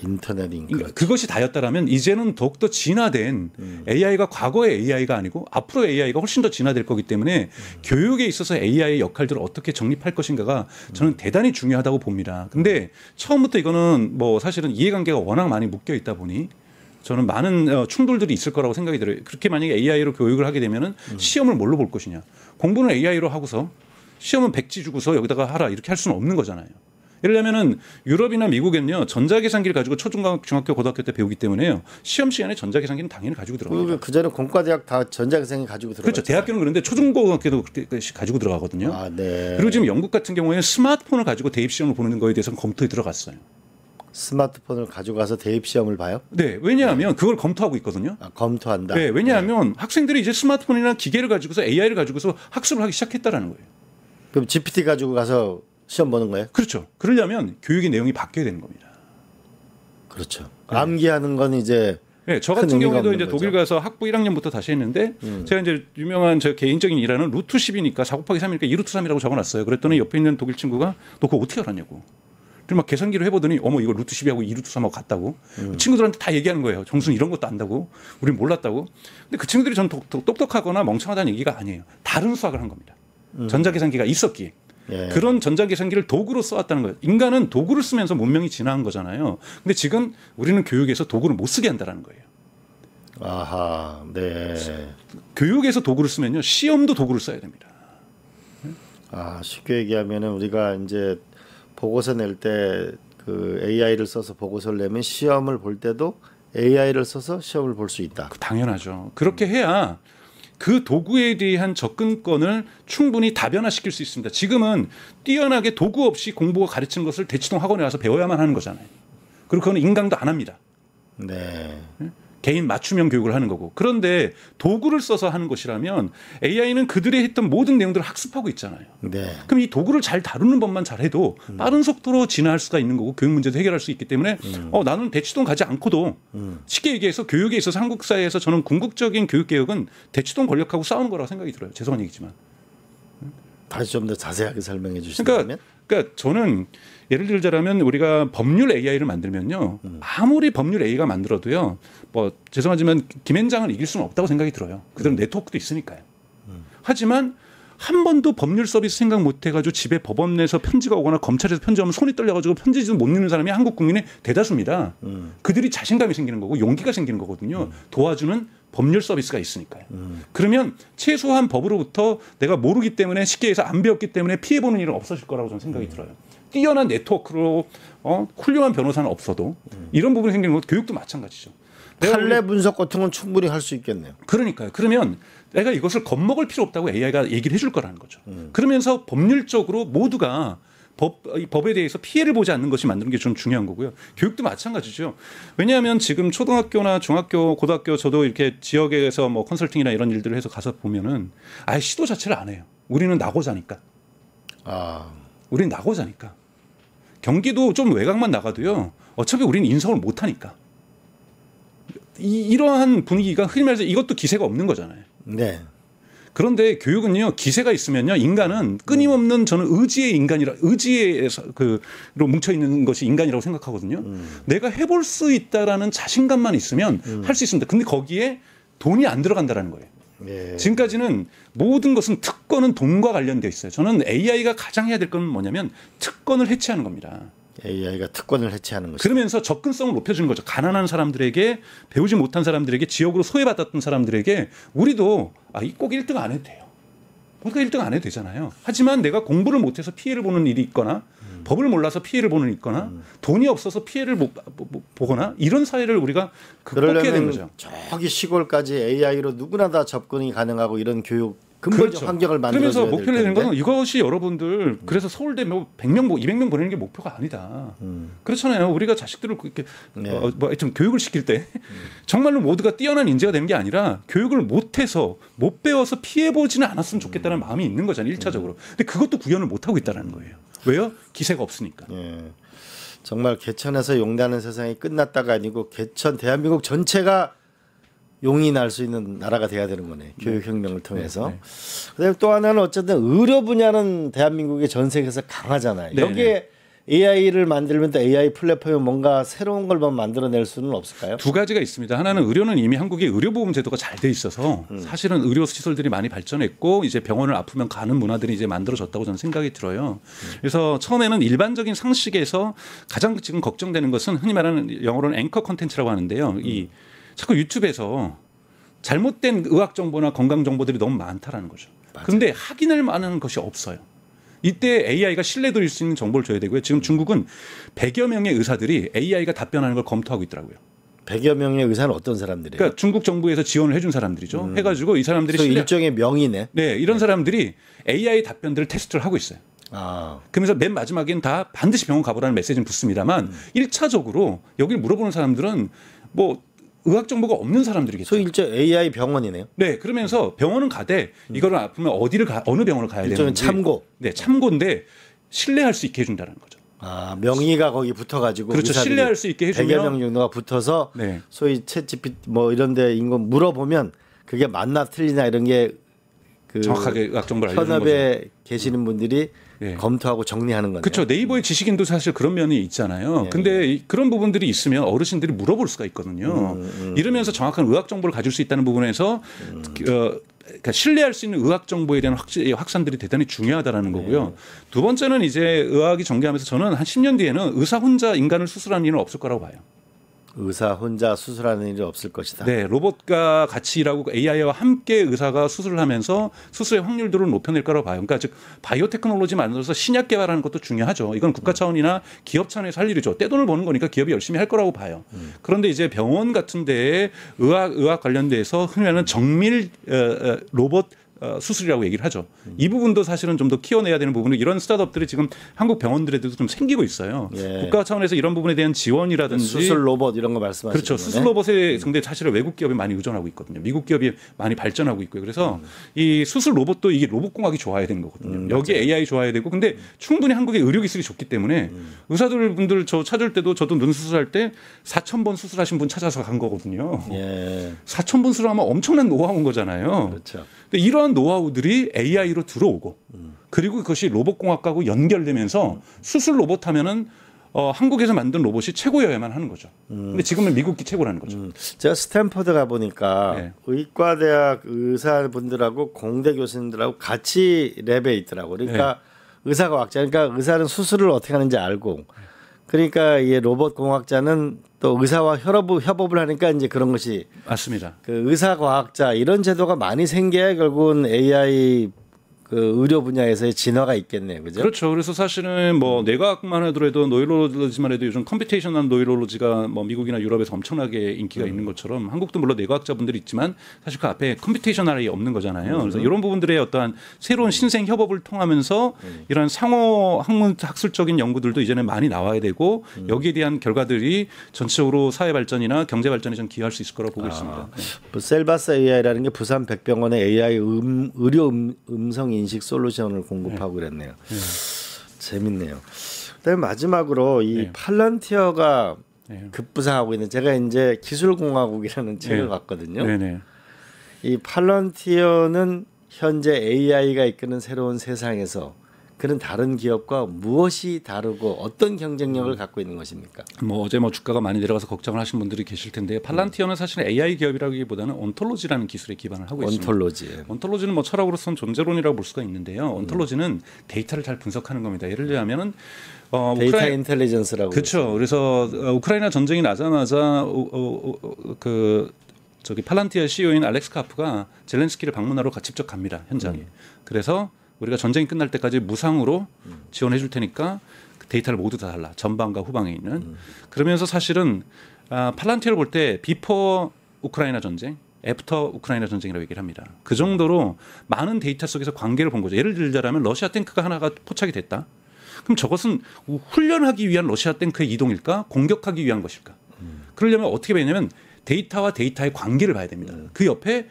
인터넷 인강. 그것이 다였다라면 이제는 더욱더 진화된 AI가 과거의 AI가 아니고 앞으로 AI가 훨씬 더 진화될 거기 때문에 교육에 있어서 AI의 역할들을 어떻게 정립할 것인가가 저는 대단히 중요하다고 봅니다. 근데 처음부터 이거는 뭐 사실은 이해관계가 워낙 많이 묶여 있다 보니 저는 많은 충돌들이 있을 거라고 생각이 들어요. 그렇게 만약에 AI로 교육을 하게 되면은 시험을 뭘로 볼 것이냐. 공부는 AI로 하고서 시험은 백지 주고서 여기다가 하라 이렇게 할 수는 없는 거잖아요. 예를 들면은 유럽이나 미국에는요 전자계산기를 가지고 초중학교, 중학교, 고등학교 때 배우기 때문에요 시험 시간에 전자계산기는 당연히 가지고 들어갑니다. 그 전에 공과대학 다 전자계산기 가지고 들어갔죠. 그렇죠. 대학교는 그런데 초중고등학교도 그렇게 가지고 들어가거든요. 아, 네. 그리고 지금 영국 같은 경우에는 스마트폰을 가지고 대입 시험을 보는 거에 대해서는 검토에 들어갔어요. 스마트폰을 가져가서 대입 시험을 봐요? 네, 왜냐하면 그걸 검토하고 있거든요. 아, 검토한다. 네, 왜냐하면 학생들이 이제 스마트폰이나 기계를 가지고서 AI를 가지고서 학습을 하기 시작했다라는 거예요. 그럼 GPT 가지고 가서 시험 보는 거예요? 그렇죠. 그러려면 교육의 내용이 바뀌어야 되는 겁니다. 그렇죠. 암기하는 건 이제 네, 저 같은 경우에도 이제 독일 가서 학부 1학년부터 다시 했는데 제가 이제 유명한 제 개인적인 일화는 루트 10이니까 4 곱하기 3이니까 2루트 3이라고 적어놨어요. 그랬더니 옆에 있는 독일 친구가 너 그거 어떻게 알았냐고. 그리고 막 계산기로 해보더니 어머 이거 루트 12하고 2루트 3하고 같다고 친구들한테 다 얘기하는 거예요. 정수는 이런 것도 안다고. 우린 몰랐다고. 근데 그 친구들이 전 똑똑하거나 멍청하다는 얘기가 아니에요. 다른 수학을 한 겁니다. 전자계산기가 있었기에. 예. 그런 전자계산기를 도구로 써왔다는 거예요. 인간은 도구를 쓰면서 문명이 진화한 거잖아요. 근데 지금 우리는 교육에서 도구를 못 쓰게 한다는 거예요. 아하, 네. 교육에서 도구를 쓰면요. 시험도 도구를 써야 됩니다. 아, 쉽게 얘기하면은 우리가 이제 보고서 낼 때 그 AI를 써서 보고서를 내면 시험을 볼 때도 AI를 써서 시험을 볼 수 있다. 당연하죠. 그렇게 해야 그 도구에 대한 접근권을 충분히 다변화시킬 수 있습니다. 지금은 뛰어나게 도구 없이 공부가 가르치는 것을 대치동 학원에 와서 배워야만 하는 거잖아요. 그리고 그건 인강도 안 합니다. 네. 개인 맞춤형 교육을 하는 거고. 그런데 도구를 써서 하는 것이라면 AI는 그들이 했던 모든 내용들을 학습하고 있잖아요. 네. 그럼 이 도구를 잘 다루는 법만 잘해도 빠른 속도로 진화할 수가 있는 거고 교육 문제도 해결할 수 있기 때문에 나는 대치동 가지 않고도 쉽게 얘기해서 교육에 있어서 한국 사회에서 저는 궁극적인 교육 개혁은 대치동 권력하고 싸우는 거라고 생각이 들어요. 죄송한 얘기지만. 다시 좀 더 자세하게 설명해 주시면. 그러니까 저는 예를 들자면 우리가 법률 AI를 만들면요. 아무리 법률 AI가 만들어도요. 뭐 죄송하지만 김앤장을 이길 수는 없다고 생각이 들어요. 그들은 네트워크도 있으니까요. 하지만 한 번도 법률 서비스 생각 못 해가지고 집에 법원 내서 편지가 오거나 검찰에서 편지 오면 손이 떨려가지고 편지도 못 읽는 사람이 한국 국민의 대다수입니다. 그들이 자신감이 생기는 거고 용기가 생기는 거거든요. 도와주는 법률 서비스가 있으니까요. 그러면 최소한 법으로부터 내가 모르기 때문에 쉽게 해서 안 배웠기 때문에 피해보는 일은 없어질 거라고 저는 생각이 들어요. 뛰어난 네트워크로 훌륭한 변호사는 없어도 이런 부분이 생기는 것 교육도 마찬가지죠. 판례 분석 같은 건 충분히 할 수 있겠네요. 그러니까요. 그러면 내가 이것을 겁먹을 필요 없다고 AI가 얘기를 해줄 거라는 거죠. 그러면서 법률적으로 모두가 법에 대해서 피해를 보지 않는 것이 만드는 게 좀 중요한 거고요. 교육도 마찬가지죠. 왜냐하면 지금 초등학교나 중학교, 고등학교 저도 이렇게 지역에서 뭐 컨설팅이나 이런 일들을 해서 가서 보면은 아예 시도 자체를 안 해요. 우리는 나고자니까. 우리는 나고자니까. 경기도 좀 외곽만 나가도요. 어차피 우리는 인성을 못 하니까. 이러한 분위기가 흔히 말해서 이것도 기세가 없는 거잖아요. 네. 그런데 교육은요 기세가 있으면요 인간은 끊임없는 저는 의지에서 그로 뭉쳐 있는 것이 인간이라고 생각하거든요. 내가 해볼 수 있다라는 자신감만 있으면 할 수 있습니다. 근데 거기에 돈이 안 들어간다라는 거예요. 네. 지금까지는 모든 것은 특권은 돈과 관련되어 있어요. 저는 AI가 가장 해야 될 건 뭐냐면 특권을 해체하는 겁니다. AI가 특권을 해체하는 것이죠. 그러면서 접근성을 높여주는 거죠. 가난한 사람들에게 배우지 못한 사람들에게 지역으로 소외받았던 사람들에게 우리도 꼭 1등 안 해도 돼요. 우리가 1등 안 해도 되잖아요. 하지만 내가 공부를 못해서 피해를 보는 일이 있거나 법을 몰라서 피해를 보는 일이 있거나 돈이 없어서 피해를 보거나 이런 사회를 우리가 극복해야 되는 거죠. 저기 시골까지 AI로 누구나 다 접근이 가능하고 이런 교육 근본적 그렇죠. 환경을 만들어줘야 그러면서 목표를 내는 것은 이것이 여러분들 그래서 서울대 뭐 100명, 200명 보내는 게 목표가 아니다. 그렇잖아요. 우리가 자식들을 이렇게 좀 교육을 시킬 때 정말로 모두가 뛰어난 인재가 되는 게 아니라 교육을 못해서 못 배워서 피해보지는 않았으면 좋겠다는 마음이 있는 거잖아요. 1차적으로. 근데 그것도 구현을 못하고 있다는 거예요. 왜요? 기세가 없으니까. 예. 정말 개천에서 용나는 세상이 끝났다가 아니고 개천 대한민국 전체가 용이 날 수 있는 나라가 돼야 되는 거네. 교육혁명을 통해서. 네. 그다음에 또 하나는 어쨌든 의료 분야는 대한민국이 전 세계에서 강하잖아요. 네. 여기에 AI를 만들면 또 AI 플랫폼에 뭔가 새로운 걸 만들어낼 수는 없을까요? 두 가지가 있습니다. 하나는 의료는 이미 한국의 의료보험 제도가 잘 돼 있어서 사실은 의료 시설들이 많이 발전했고 이제 병원을 아프면 가는 문화들이 이제 만들어졌다고 저는 생각이 들어요. 그래서 처음에는 일반적인 상식에서 가장 지금 걱정되는 것은 흔히 말하는 영어로는 앵커 컨텐츠라고 하는데요. 자꾸 유튜브에서 잘못된 의학 정보나 건강 정보들이 너무 많다라는 거죠. 그런데 확인할 만한 것이 없어요. 이때 AI가 신뢰도일 수 있는 정보를 줘야 되고요. 지금 중국은 100여 명의 의사들이 AI가 답변하는 걸 검토하고 있더라고요. 100여 명의 의사는 어떤 사람들이에요? 그러니까 중국 정부에서 지원을 해준 사람들이죠. 해가지고 이 사람들이 일종의 명의네. 네, 이런 사람들이 AI 답변들을 테스트를 하고 있어요. 그러면서 맨 마지막엔 다 반드시 병원 가보라는 메시지는 붙습니다만 1차적으로 여기 물어보는 사람들은 뭐 의학 정보가 없는 사람들이겠죠. 소위 일종 AI 병원이네요. 네, 그러면서 병원은 가되 이거를 아프면 어느 병원을 가야 되는지 참고. 네, 참고인데 신뢰할 수 있게 해준다는 거죠. 명의가 거기 붙어가지고 그렇죠. 신뢰할 수 있게 해주면 100여 명 정도가 붙어서 네. 소위 챗GPT 뭐 이런데 인건 물어보면 그게 맞나 틀리나 이런 게 그 정확하게 의학 정보를 알려주는 현업에 거죠. 계시는 분들이 예. 검토하고 정리하는 거네요. 그렇죠. 네이버의 지식인도 사실 그런 면이 있잖아요. 근데 그런 부분들이 있으면 어르신들이 물어볼 수가 있거든요. 이러면서 정확한 의학 정보를 가질 수 있다는 부분에서 그러니까 신뢰할 수 있는 의학 정보에 대한 확산들이 대단히 중요하다라는 거고요. 두 번째는 이제 의학이 전개하면서 저는 한 10년 뒤에는 의사 혼자 인간을 수술하는 일은 없을 거라고 봐요. 의사 혼자 수술하는 일이 없을 것이다. 네, 로봇과 같이 일하고 AI와 함께 의사가 수술을 하면서 수술의 확률들을 높여낼 거라고 봐요. 그러니까 즉 바이오 테크놀로지 만들어서 신약 개발하는 것도 중요하죠. 이건 국가 차원이나 기업 차원에서 할 일이죠. 떼돈을 버는 거니까 기업이 열심히 할 거라고 봐요. 그런데 이제 병원 같은 데에 의학 관련돼서 흔히 말하는 정밀 로봇 수술이라고 얘기를 하죠. 이 부분도 사실은 좀 더 키워내야 되는 부분은 이런 스타트업들이 지금 한국 병원들에도 좀 생기고 있어요. 국가 차원에서 이런 부분에 대한 지원이라든지 수술 로봇 이런 거 말씀하시는 그렇죠. 거네. 수술 로봇에 근데 사실은 외국 기업이 많이 의존하고 있거든요. 미국 기업이 많이 발전하고 있고요. 그래서 이 수술 로봇도 이게 로봇공학이 좋아야 되는 거거든요. 여기에 AI 좋아야 되고 근데 충분히 한국의 의료 기술이 좋기 때문에 의사들 분들 저 찾을 때도 저도 눈 수술할 때 4,000번 수술하신 분 찾아서 간 거거든요. 4,000번 수술하면 엄청난 노하우인 거잖아요. 그렇죠. 근데 이러한 노하우들이 AI로 들어오고 그리고 그것이 로봇공학하고 연결되면서 수술 로봇 하면은 한국에서 만든 로봇이 최고여야만 하는 거죠. 근데 지금은 미국이 최고라는 거죠. 제가 스탠퍼드 가 보니까 의과대학 의사분들하고 공대 교수님들하고 같이 랩에 있더라고. 그러니까 의사과학자, 그러니까 의사는 수술을 어떻게 하는지 알고, 그러니까 이 로봇 공학자는 또 의사와 협업을 하니까 이제 그런 것이 맞습니다. 그 의사과학자 이런 제도가 많이 생겨야 결국은 AI 그 의료 분야에서의 진화가 있겠네요, 그죠? 그렇죠. 그래서 사실은 뭐 뇌과학만 하더라도 노이로로지만 해도 요즘 컴퓨테이셔널 노이로로지가 뭐 미국이나 유럽에서 엄청나게 인기가 있는 것처럼 한국도 물론 뇌과학자분들이 있지만 사실 그 앞에 컴퓨테이셔널이 없는 거잖아요. 그래서 이런 부분들의 어떠한 새로운 신생 협업을 통하면서 이런 상호 학술적인 연구들도 이제는 많이 나와야 되고 여기에 대한 결과들이 전체적으로 사회 발전이나 경제 발전에 좀 기여할 수 있을 거라고 보고 있습니다. 뭐 셀바스 AI라는 게 부산 백병원의 AI 의료 음성 인식 솔루션을 공급하고 그랬네요. 재밌네요. 그다음에 마지막으로 이 팔런티어가 급부상하고 있는, 제가 이제 기술공화국이라는 책을 봤거든요. 이 팔런티어는 현재 AI가 이끄는 새로운 세상에서 그런 다른 기업과 무엇이 다르고 어떤 경쟁력을 갖고 있는 것입니까? 뭐 어제 뭐 주가가 많이 내려가서 걱정을 하신 분들이 계실 텐데 팔란티어는 사실 AI 기업이라기보다는 온톨로지라는 기술에 기반을 하고 있습니다. 온톨로지는 뭐 철학으로서는 존재론이라고 볼 수가 있는데요. 온톨로지는 데이터를 잘 분석하는 겁니다. 예를 들자면은 데이터 인텔리전스라고. 그렇죠. 그래서 우크라이나 전쟁이 나자마자 저기 팔란티어 CEO인 알렉스 카프가 젤렌스키를 방문하러 직접 갑니다. 현장에. 그래서 우리가 전쟁이 끝날 때까지 무상으로 지원해 줄 테니까 데이터를 모두 다 달라. 전방과 후방에 있는. 그러면서 사실은 팔란티어를 볼 때 비포 우크라이나 전쟁, 애프터 우크라이나 전쟁이라고 얘기를 합니다. 그 정도로 많은 데이터 속에서 관계를 본 거죠. 예를 들자면 러시아 탱크가 하나가 포착이 됐다. 그럼 저것은 훈련하기 위한 러시아 탱크의 이동일까? 공격하기 위한 것일까? 그러려면 어떻게 봐야 되냐면 데이터와 데이터의 관계를 봐야 됩니다. 그 옆에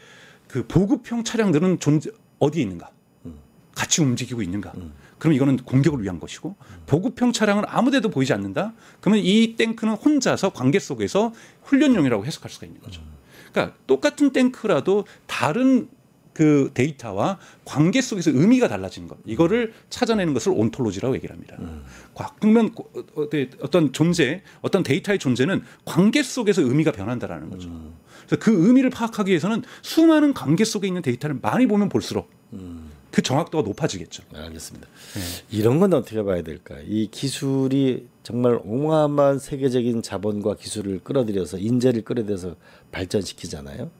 그 보급형 차량들은 어디에 있는가? 같이 움직이고 있는가? 그럼 이거는 공격을 위한 것이고 보급형 차량은 아무데도 보이지 않는다? 그러면 이 탱크는 혼자서 관계 속에서 훈련용이라고 해석할 수가 있는 거죠. 그러니까 똑같은 탱크라도 다른 그 데이터와 관계 속에서 의미가 달라진 것, 이거를 찾아내는 것을 온톨로지라고 얘기를 합니다. 그러면 어떤 존재, 어떤 데이터의 존재는 관계 속에서 의미가 변한다라는 거죠. 그래서 그 의미를 파악하기 위해서는 수많은 관계 속에 있는 데이터를 많이 보면 볼수록 그 정확도가 높아지겠죠. 알겠습니다. 이런 건 어떻게 봐야 될까? 이 기술이 정말 어마어마한 세계적인 자본과 기술을 끌어들여서 인재를 끌어들여서 발전시키잖아요.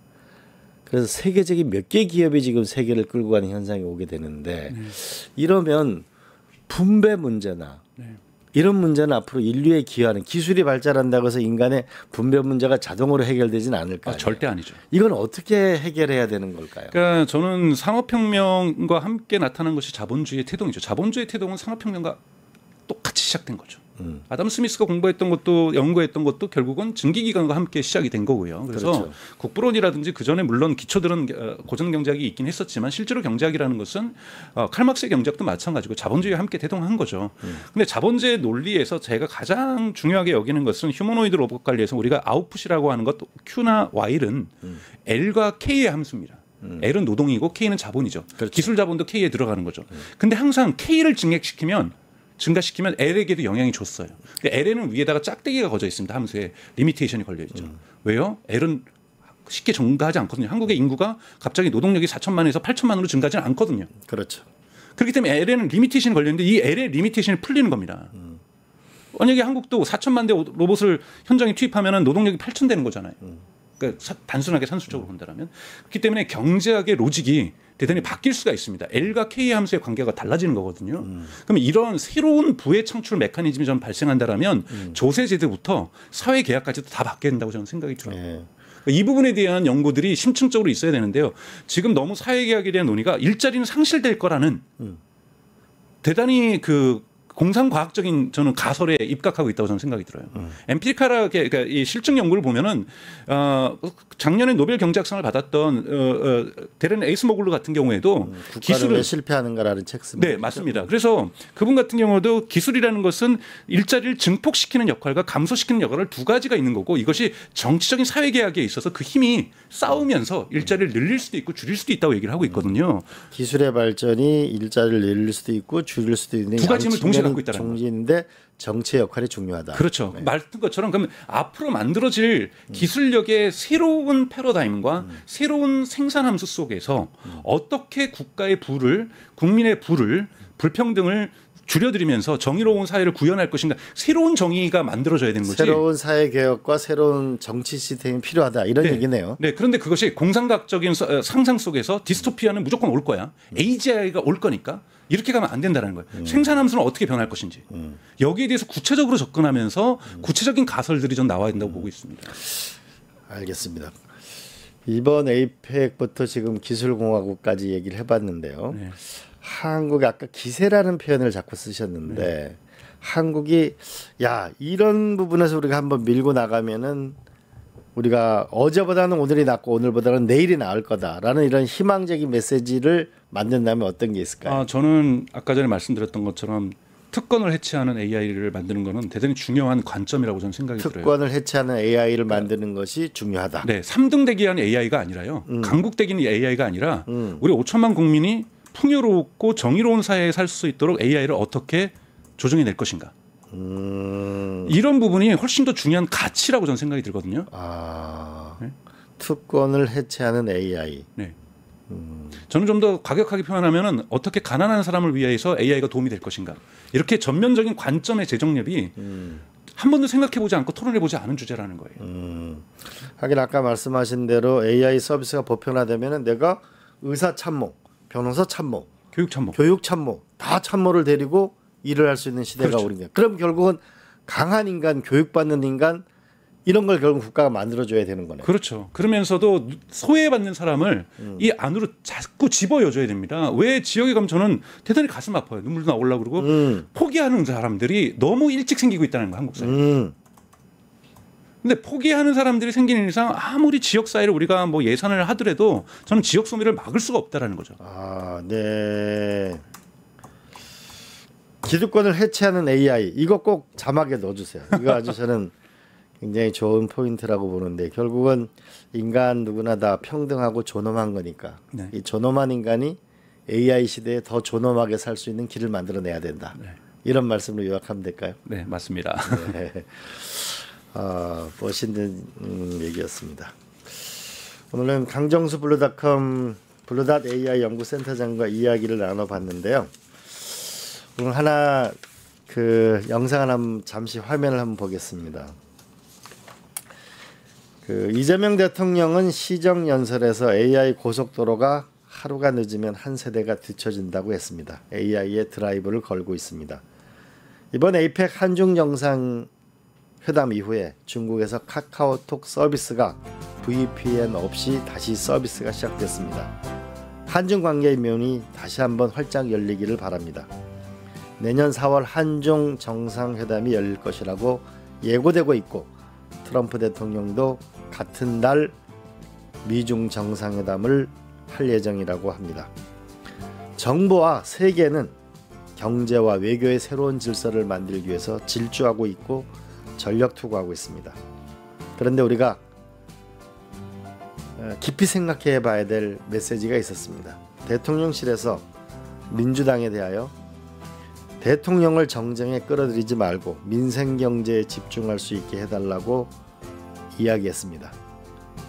그래서 세계적인 몇 개 기업이 지금 세계를 끌고 가는 현상이 오게 되는데 이러면 분배 문제나 이런 문제는 앞으로 인류에 기여하는, 기술이 발전한다고 해서 인간의 분배 문제가 자동으로 해결되지는 않을 거 아니에요. 절대 아니죠. 이건 어떻게 해결해야 되는 걸까요? 그러니까 저는 산업혁명과 함께 나타난 것이 자본주의의 태동이죠. 자본주의의 태동은 산업혁명과 똑같이 시작된 거죠. 아담 스미스가 공부했던 것도 연구했던 것도 결국은 증기기관과 함께 시작이 된 거고요. 그래서 그렇죠. 국부론이라든지 그 전에 물론 기초들은 고전 경제학이 있긴 했었지만 실제로 경제학이라는 것은 칼막스의 경제학도 마찬가지고 자본주의와 함께 대동한 거죠. 근데 자본주의 논리에서 제가 가장 중요하게 여기는 것은 휴머노이드 로봇 관리에서 우리가 아웃풋이라고 하는 것 Q나 Y는 L과 K의 함수입니다. L은 노동이고 K는 자본이죠. 그렇죠. 기술 자본도 K에 들어가는 거죠. 근데 항상 K를 증가시키면 L에게도 영향이 줬어요. L에는 위에다가 짝대기가 걸려 있습니다. 함수에 리미테이션이 걸려 있죠. 왜요? L은 쉽게 증가하지 않거든요. 한국의 인구가 갑자기 노동력이 4천만에서 8천만으로 증가하지는 않거든요. 그렇죠. 그렇기 때문에 L에는 리미테이션이 걸렸는데 이 L의 리미테이션이 풀리는 겁니다. 만약에 한국도 4천만 대 로봇을 현장에 투입하면 노동력이 8천 되는 거잖아요. 그러니까 단순하게 산술적으로 본다면. 그렇기 때문에 경제학의 로직이 대단히 바뀔 수가 있습니다. L과 K 함수의 관계가 달라지는 거거든요. 그럼 이런 새로운 부의 창출 메커니즘이 좀 발생한다라면 조세 제도부터 사회 계약까지도 다 바뀌어야 된다고 저는 생각이 들어요. 예. 이 부분에 대한 연구들이 심층적으로 있어야 되는데요. 지금 너무 사회 계약에 대한 논의가 일자리는 상실될 거라는 대단히 그 공상과학적인 저는 가설에 입각하고 있다고 저는 생각이 들어요. 엠피리컬하게 그러니까 이 실증 연구를 보면은 작년에 노벨 경제학상을 받았던 데렌 에이스모글루 같은 경우에도 기술을 왜 실패하는가라는 책 씁니다. 네, 맞습니다. 그래서 그분 같은 경우도 기술이라는 것은 일자리를 증폭시키는 역할과 감소시키는 역할을 두 가지가 있는 거고 이것이 정치적인 사회 계약에 있어서 그 힘이 싸우면서 일자리를 늘릴 수도 있고 줄일 수도 있다고 얘기를 하고 있거든요. 기술의 발전이 일자리를 늘릴 수도 있고 줄일 수도 있는 두 가지 힘을 동시에 갖고 있다는 정지인데 정치의 역할이 중요하다. 그렇죠. 네. 말했던 것처럼 그러면 앞으로 만들어질 기술력의 새로운 패러다임과 새로운 생산함수 속에서 어떻게 국가의 부를 국민의 부를 불평등을 줄여들이면서 정의로운 사회를 구현할 것인가 새로운 정의가 만들어져야 되는 거지. 새로운 사회 개혁과 새로운 정치 시스템이 필요하다 이런 얘기네요. 네, 그런데 그것이 공상과학적인 상상 속에서 디스토피아는 무조건 올 거야. AGI가 올 거니까 이렇게 가면 안 된다는 거예요. 생산함수는 어떻게 변할 것인지 여기에 대해서 구체적으로 접근하면서 구체적인 가설들이 좀 나와야 된다고 보고 있습니다. 알겠습니다. 이번 에이펙부터 지금 기술공화국까지 얘기를 해봤는데요. 네. 한국이 아까 기세라는 표현을 자꾸 쓰셨는데 한국이 야 이런 부분에서 우리가 한번 밀고 나가면은 우리가 어제보다는 오늘이 낫고 오늘보다는 내일이 나을 거다라는 이런 희망적인 메시지를 만든다면 어떤 게 있을까요? 저는 아까 전에 말씀드렸던 것처럼 특권을 해체하는 AI를 만드는 것은 대단히 중요한 관점이라고 저는 생각이 들어요. 특권을 해체하는 AI를 만드는 것이 중요하다. 네, 3등 대기하는 AI가 아니라요. 강국 대기는 AI가 아니라 우리 5천만 국민이 풍요롭고 정의로운 사회에 살 수 있도록 AI를 어떻게 조정해 낼 것인가. 이런 부분이 훨씬 더 중요한 가치라고 저는 생각이 들거든요. 네? 특권을 해체하는 AI. 네. 저는 좀 더 과격하게 표현하면은 어떻게 가난한 사람을 위해서 AI가 도움이 될 것인가. 이렇게 전면적인 관점의 재정립이 한 번도 생각해보지 않고 토론해보지 않은 주제라는 거예요. 하긴 아까 말씀하신 대로 AI 서비스가 보편화되면은 내가 의사 참모, 변호사 참모, 교육 참모, 교육 참모 다 참모를 데리고 일을 할 수 있는 시대가 그렇죠. 오는 거예요. 그럼 결국은 강한 인간, 교육받는 인간 이런 걸 결국 국가가 만들어줘야 되는 거네요. 그렇죠. 그러면서도 소외받는 사람을 이 안으로 자꾸 집어여줘야 됩니다. 왜 지역에 가면 저는 대단히 가슴 아파요. 눈물도 나오려고 그러고 포기하는 사람들이 너무 일찍 생기고 있다는 거예요. 한국 사회. 근데 포기하는 사람들이 생기는 이상 아무리 지역 사회를 우리가 뭐 예산을 하더라도 저는 지역 소멸을 막을 수가 없다라는 거죠. 네. 기득권을 해체하는 AI 이거 꼭 자막에 넣어주세요. 이거 아주 저는 굉장히 좋은 포인트라고 보는데 결국은 인간 누구나 다 평등하고 존엄한 거니까 네. 이 존엄한 인간이 AI 시대에 더 존엄하게 살 수 있는 길을 만들어내야 된다. 네. 이런 말씀으로 요약하면 될까요? 네, 맞습니다. 네. 멋있는 얘기였습니다. 오늘은 강정수 블루닷컴 블루닷 AI 연구센터장과 이야기를 나눠봤는데요. 오늘 하나 그 영상을 한번 잠시 화면을 한번 보겠습니다. 그 이재명 대통령은 시정 연설에서 AI 고속도로가 하루가 늦으면 한 세대가 뒤처진다고 했습니다. AI의 드라이브를 걸고 있습니다. 이번 에이펙 한중 정상 회담 이후에 중국에서 카카오톡 서비스가 VPN 없이 다시 서비스가 시작됐습니다. 한중 관계의 문이 다시 한번 활짝 열리기를 바랍니다. 내년 4월 한중 정상회담이 열릴 것이라고 예고되고 있고 트럼프 대통령도 같은 날 미중 정상회담을 할 예정이라고 합니다. 정부와 세계는 경제와 외교의 새로운 질서를 만들기 위해서 질주하고 있고 전력 투구하고 있습니다. 그런데 우리가 깊이 생각해 봐야 될 메시지가 있었습니다. 대통령실에서 민주당에 대하여 대통령을 정쟁에 끌어들이지 말고 민생 경제에 집중할 수 있게 해달라고 이야기했습니다.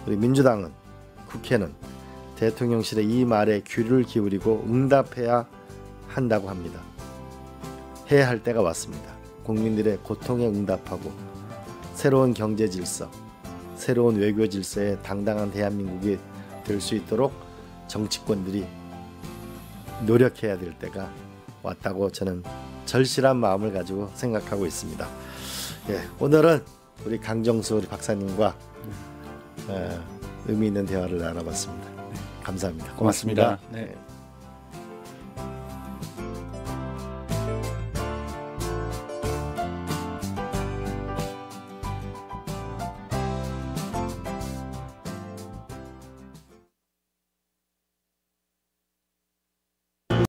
우리 민주당은, 국회는 대통령실의 이 말에 귀를 기울이고 응답해야 한다고 합니다. 해야 할 때가 왔습니다. 국민들의 고통에 응답하고 새로운 경제 질서, 새로운 외교 질서에 당당한 대한민국이 될 수 있도록 정치권들이 노력해야 될 때가 왔다고 저는 절실한 마음을 가지고 생각하고 있습니다. 예, 오늘은 우리 강정수 우리 박사님과 의미 있는 대화를 나눠봤습니다. 감사합니다. 고맙습니다. 네.